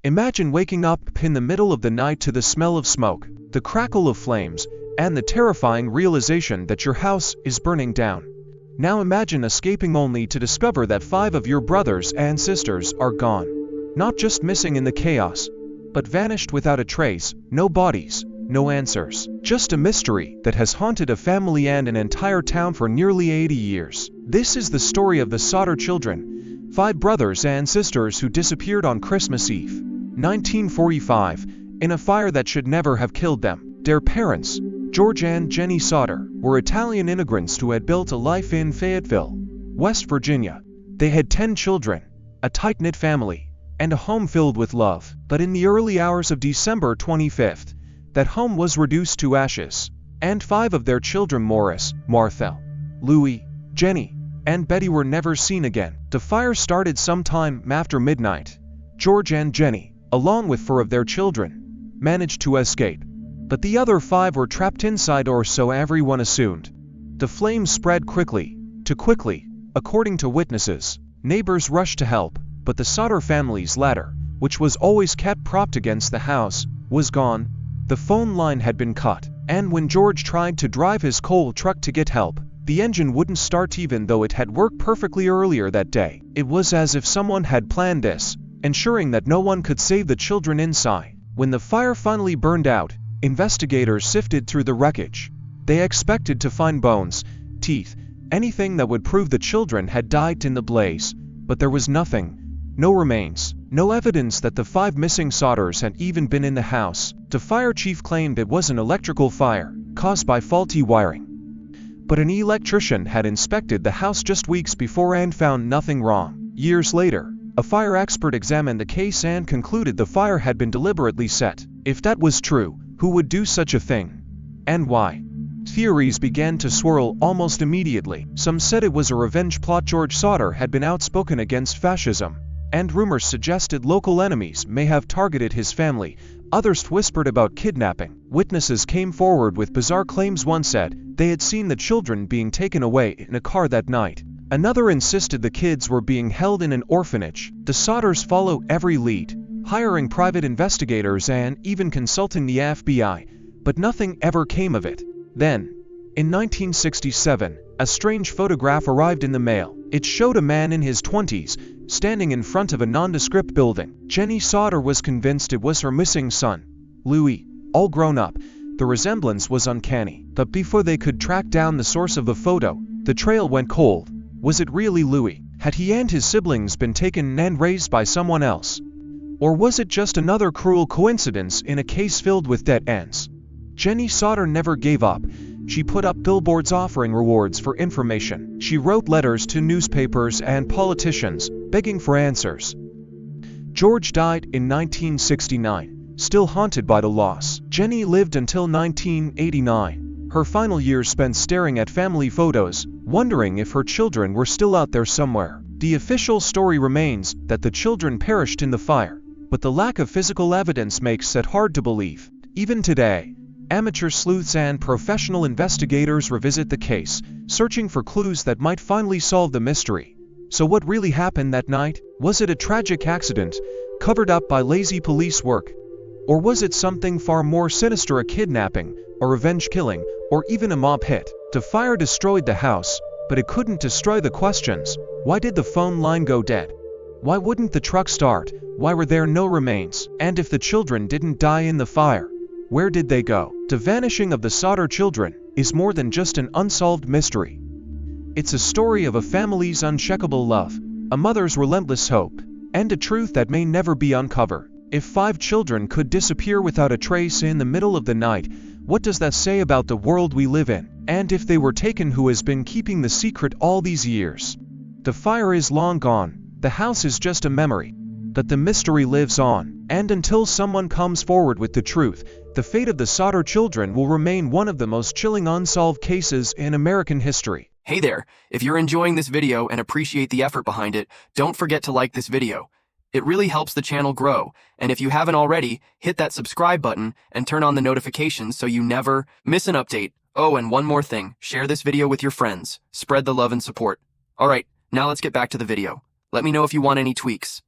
Imagine waking up in the middle of the night to the smell of smoke, the crackle of flames, and the terrifying realization that your house is burning down. Now imagine escaping only to discover that 5 of your brothers and sisters are gone. Not just missing in the chaos, but vanished without a trace, no bodies, no answers. Just a mystery that has haunted a family and an entire town for nearly 80 years. This is the story of the Sodder children, 5 brothers and sisters who disappeared on Christmas Eve, 1945, in a fire that should never have killed them. Their parents, George and Jennie Sodder, were Italian immigrants who had built a life in Fayetteville, West Virginia. They had 10 children, a tight-knit family, and a home filled with love. But in the early hours of December 25th, that home was reduced to ashes, and 5 of their children, Maurice, Martha, Louis, Jennie, and Betty, were never seen again. The fire started sometime after midnight. George and Jennie, along with 4 of their children, managed to escape, but the other 5 were trapped inside, or so everyone assumed. The flames spread quickly, too quickly, according to witnesses. Neighbors rushed to help, but the Sodder family's ladder, which was always kept propped against the house, was gone. The phone line had been cut, and when George tried to drive his coal truck to get help, the engine wouldn't start even though it had worked perfectly earlier that day. It was as if someone had planned this, ensuring that no one could save the children inside. When the fire finally burned out, investigators sifted through the wreckage. They expected to find bones, teeth, anything that would prove the children had died in the blaze, but there was nothing. No remains, no evidence that the 5 missing Sodders had even been in the house. The fire chief claimed it was an electrical fire, caused by faulty wiring. But an electrician had inspected the house just weeks before and found nothing wrong. Years later, a fire expert examined the case and concluded the fire had been deliberately set. If that was true, who would do such a thing? And why? Theories began to swirl almost immediately. Some said it was a revenge plot. George Sodder had been outspoken against fascism, and rumors suggested local enemies may have targeted his family. Others whispered about kidnapping. Witnesses came forward with bizarre claims. One said they had seen the children being taken away in a car that night. Another insisted the kids were being held in an orphanage. The Sodders followed every lead, hiring private investigators and even consulting the FBI, but nothing ever came of it. Then, in 1967, a strange photograph arrived in the mail. It showed a man in his 20s, standing in front of a nondescript building. Jennie Sodder was convinced it was her missing son, Louis, all grown up. The resemblance was uncanny. But before they could track down the source of the photo, the trail went cold. Was it really Louis? Had he and his siblings been taken and raised by someone else? Or was it just another cruel coincidence in a case filled with dead ends? Jennie Sodder never gave up. She put up billboards offering rewards for information. She wrote letters to newspapers and politicians, begging for answers. George died in 1969, still haunted by the loss. Jennie lived until 1989. Her final years spent staring at family photos, wondering if her children were still out there somewhere. The official story remains that the children perished in the fire, but the lack of physical evidence makes it hard to believe. Even today, amateur sleuths and professional investigators revisit the case, searching for clues that might finally solve the mystery. So what really happened that night? Was it a tragic accident, covered up by lazy police work? Or was it something far more sinister, a kidnapping, a revenge killing, or even a mob hit? The fire destroyed the house, but it couldn't destroy the questions. Why did the phone line go dead? Why wouldn't the truck start? Why were there no remains? And if the children didn't die in the fire, where did they go? The vanishing of the Sodder children is more than just an unsolved mystery. It's a story of a family's unshakable love, a mother's relentless hope, and a truth that may never be uncovered. If 5 children could disappear without a trace in the middle of the night, what does that say about the world we live in? And if they were taken, who has been keeping the secret all these years? The fire is long gone, the house is just a memory, but the mystery lives on. And until someone comes forward with the truth, the fate of the Sodder children will remain one of the most chilling unsolved cases in American history. Hey there, if you're enjoying this video and appreciate the effort behind it, don't forget to like this video. It really helps the channel grow, and if you haven't already, hit that subscribe button and turn on the notifications so you never miss an update. Oh, and one more thing, share this video with your friends. Spread the love and support. Alright, now let's get back to the video. Let me know if you want any tweaks.